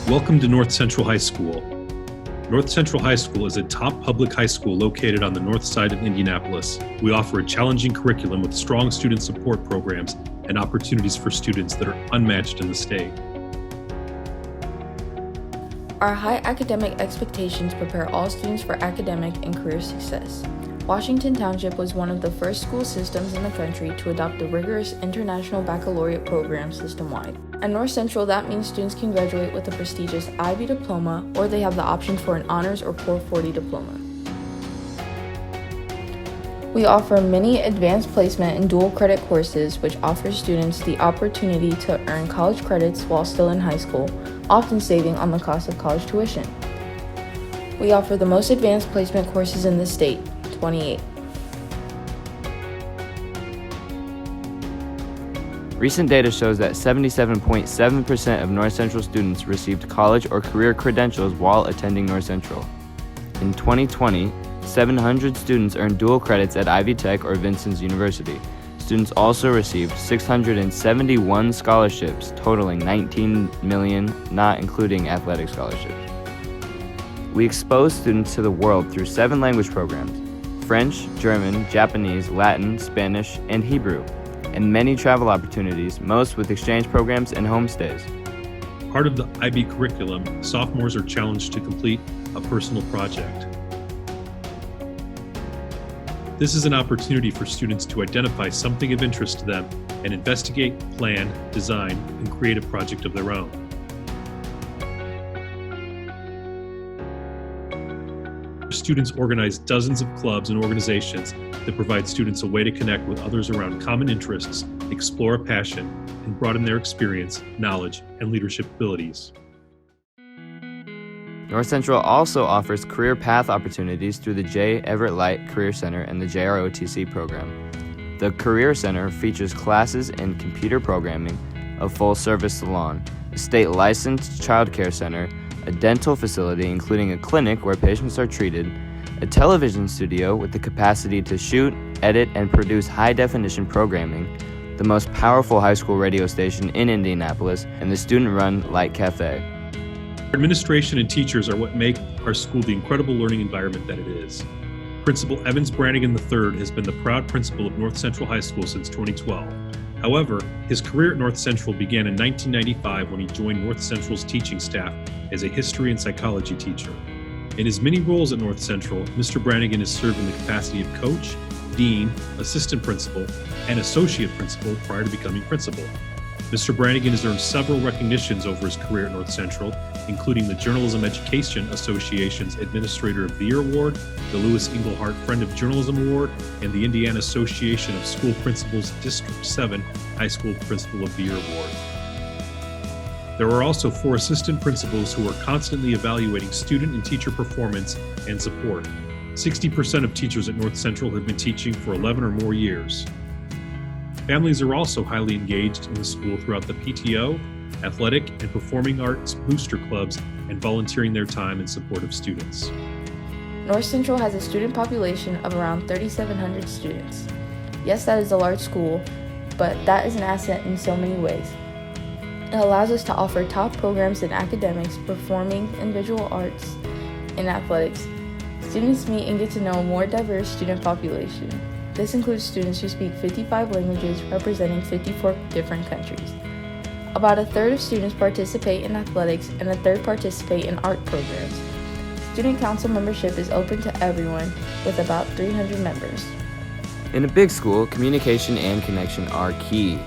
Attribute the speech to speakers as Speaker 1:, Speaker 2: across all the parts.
Speaker 1: Welcome to North Central High School. North Central High School is a top public high school located on the north side of Indianapolis. We offer a challenging curriculum with strong student support programs and opportunities for students that are unmatched in the state.
Speaker 2: Our high academic expectations prepare all students for academic and career success. Washington Township was one of the first school systems in the country to adopt the rigorous International Baccalaureate program system-wide. At North Central, that means students can graduate with a prestigious IB diploma, or they have the option for an honors or Core 40 diploma. We offer many advanced placement and dual credit courses, which offer students the opportunity to earn college credits while still in high school, often saving on the cost of college tuition. We offer the most advanced placement courses in the state, 28.
Speaker 3: Recent data shows that 77.7% of North Central students received college or career credentials while attending North Central. In 2020, 700 students earned dual credits at Ivy Tech or Vincennes University. Students also received 671 scholarships, totaling $19 million, not including athletic scholarships. We expose students to the world through 7 language programs: French, German, Japanese, Latin, Spanish, and Hebrew, and many travel opportunities, most with exchange programs and homestays.
Speaker 1: Part of the IB curriculum, sophomores are challenged to complete a personal project. This is an opportunity for students to identify something of interest to them and investigate, plan, design, and create a project of their own. Students organize dozens of clubs and organizations that provide students a way to connect with others around common interests, explore a passion, and broaden their experience, knowledge, and leadership abilities.
Speaker 3: North Central also offers career path opportunities through the J. Everett Light Career Center and the JROTC program. The Career Center features classes in computer programming, a full-service salon, a state-licensed child care center, a dental facility including a clinic where patients are treated, a television studio with the capacity to shoot, edit, and produce high-definition programming, the most powerful high school radio station in Indianapolis, and the student-run Light Cafe.
Speaker 1: Administration and teachers are what make our school the incredible learning environment that it is. Principal Evans Brannigan III has been the proud principal of North Central High School since 2012. However, his career at North Central began in 1995 when he joined North Central's teaching staff as a history and psychology teacher. In his many roles at North Central, Mr. Brannigan has served in the capacity of coach, dean, assistant principal, and associate principal prior to becoming principal. Mr. Brannigan has earned several recognitions over his career at North Central, including the Journalism Education Association's Administrator of the Year Award, the Lewis Englehart Friend of Journalism Award, and the Indiana Association of School Principals District 7 High School Principal of the Year Award. There are also 4 assistant principals who are constantly evaluating student and teacher performance and support. 60% of teachers at North Central have been teaching for 11 or more years. Families are also highly engaged in the school throughout the PTO, athletic, and performing arts booster clubs, and volunteering their time in support of students.
Speaker 2: North Central has a student population of around 3,700 students. Yes, that is a large school, but that is an asset in so many ways. It allows us to offer top programs in academics, performing, and visual arts, and athletics. Students meet and get to know a more diverse student population. This includes students who speak 55 languages representing 54 different countries. About a third of students participate in athletics and a third participate in art programs. Student council membership is open to everyone with about 300 members.
Speaker 3: In a big school, communication and connection are key.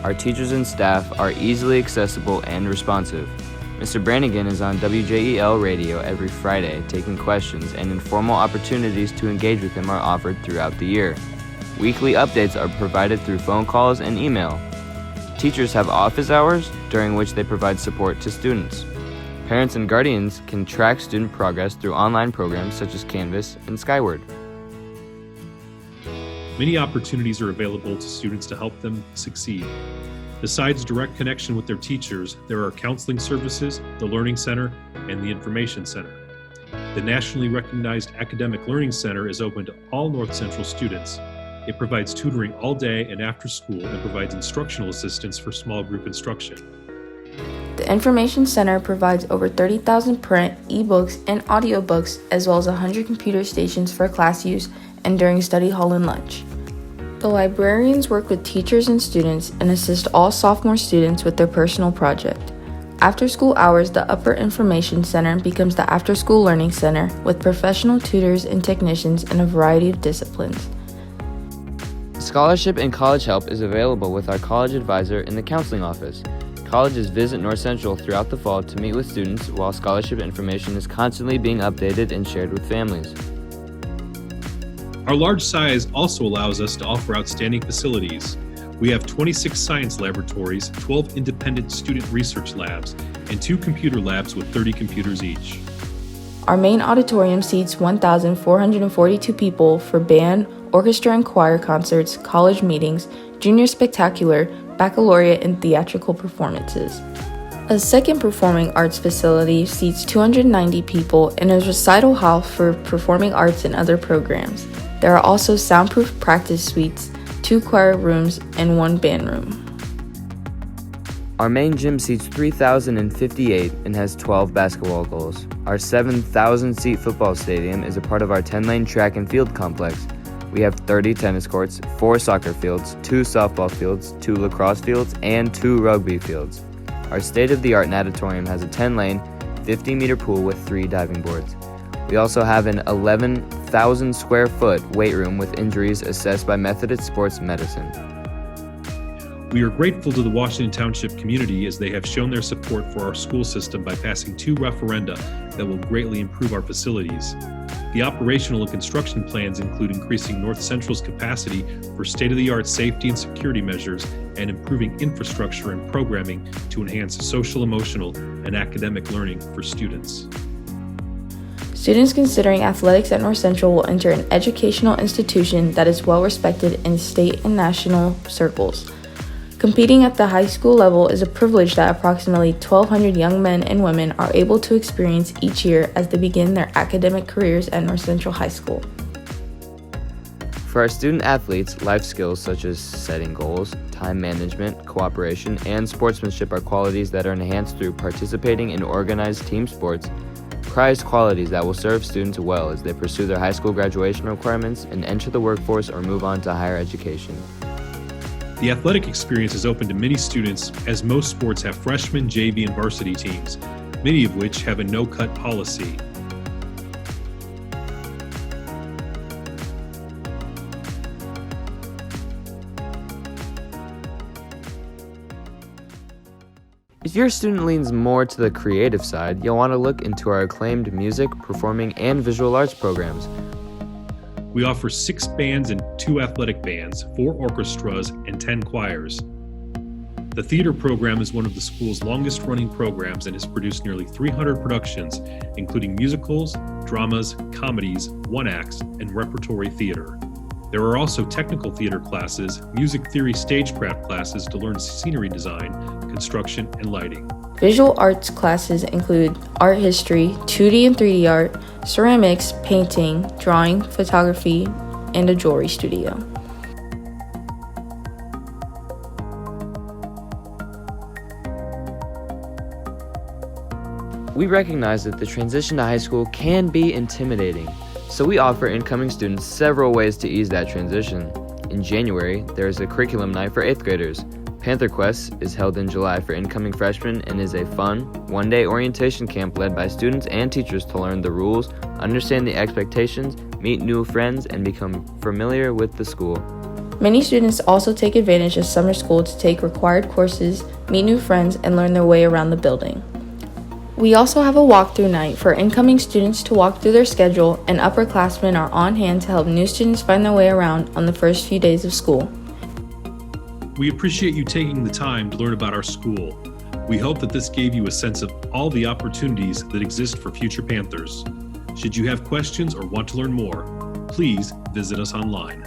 Speaker 3: Our teachers and staff are easily accessible and responsive. Mr. Brannigan is on WJEL radio every Friday, taking questions, and informal opportunities to engage with him are offered throughout the year. Weekly updates are provided through phone calls and email. Teachers have office hours, during which they provide support to students. Parents and guardians can track student progress through online programs such as Canvas and Skyward.
Speaker 1: Many opportunities are available to students to help them succeed. Besides direct connection with their teachers, there are counseling services, the Learning Center, and the Information Center. The nationally recognized Academic Learning Center is open to all North Central students. It provides tutoring all day and after school and provides instructional assistance for small group instruction.
Speaker 2: The The Information Center provides over 30,000 print, ebooks, and audiobooks, as well as 100 computer stations for class use and during study hall and lunch. The librarians work with teachers and students and assist all sophomore students with their personal project. After school hours, the Upper Information Center becomes the After School Learning Center with professional tutors and technicians in a variety of disciplines.
Speaker 3: Scholarship and college help is available with our college advisor in the counseling office. Colleges visit North Central throughout the fall to meet with students, while scholarship information is constantly being updated and shared with families.
Speaker 1: Our large size also allows us to offer outstanding facilities. We have 26 science laboratories, 12 independent student research labs, and 2 computer labs with 30 computers each.
Speaker 2: Our main auditorium seats 1,442 people for band, orchestra and choir concerts, college meetings, junior spectacular, baccalaureate, and theatrical performances. A second performing arts facility seats 290 people and is a recital hall for performing arts and other programs. There are also soundproof practice suites, 2 choir rooms, and 1 band room.
Speaker 3: Our main gym seats 3,058 and has 12 basketball goals. Our 7,000-seat football stadium is a part of our 10-lane track and field complex. We have 30 tennis courts, 4 soccer fields, 2 softball fields, 2 lacrosse fields, and 2 rugby fields. Our state-of-the-art natatorium has a 10-lane, 50-meter pool with 3 diving boards. We also have an 11,000 square foot weight room with injuries assessed by Methodist Sports Medicine.
Speaker 1: We are grateful to the Washington Township community as they have shown their support for our school system by passing 2 referenda that will greatly improve our facilities. The operational and construction plans include increasing North Central's capacity for state-of-the-art safety and security measures and improving infrastructure and programming to enhance social, emotional, and academic learning for students.
Speaker 2: Students considering athletics at North Central will enter an educational institution that is well respected in state and national circles. Competing at the high school level is a privilege that approximately 1,200 young men and women are able to experience each year as they begin their academic careers at North Central High School.
Speaker 3: For our student athletes, life skills such as setting goals, time management, cooperation, and sportsmanship are qualities that are enhanced through participating in organized team sports, prized qualities that will serve students well as they pursue their high school graduation requirements and enter the workforce or move on to higher education.
Speaker 1: The athletic experience is open to many students as most sports have freshman, JV, and varsity teams, many of which have a no-cut policy.
Speaker 3: If your student leans more to the creative side, you'll want to look into our acclaimed music, performing, and visual arts programs.
Speaker 1: We offer 6 bands and 2 athletic bands, 4 orchestras, and 10 choirs. The theater program is one of the school's longest-running programs and has produced nearly 300 productions, including musicals, dramas, comedies, one-acts, and repertory theater. There are also technical theater classes, music theory stage prep classes to learn scenery design, construction, and lighting.
Speaker 2: Visual arts classes include art history, 2D and 3D art, ceramics, painting, drawing, photography, and a jewelry studio.
Speaker 3: We recognize that the transition to high school can be intimidating, so we offer incoming students several ways to ease that transition. In January, there is a curriculum night for 8th graders. Panther Quest is held in July for incoming freshmen and is a fun, one-day orientation camp led by students and teachers to learn the rules, understand the expectations, meet new friends, and become familiar with the school.
Speaker 2: Many students also take advantage of summer school to take required courses, meet new friends, and learn their way around the building. We also have a walkthrough night for incoming students to walk through their schedule, and upperclassmen are on hand to help new students find their way around on the first few days of school.
Speaker 1: We appreciate you taking the time to learn about our school. We hope that this gave you a sense of all the opportunities that exist for future Panthers. Should you have questions or want to learn more, please visit us online.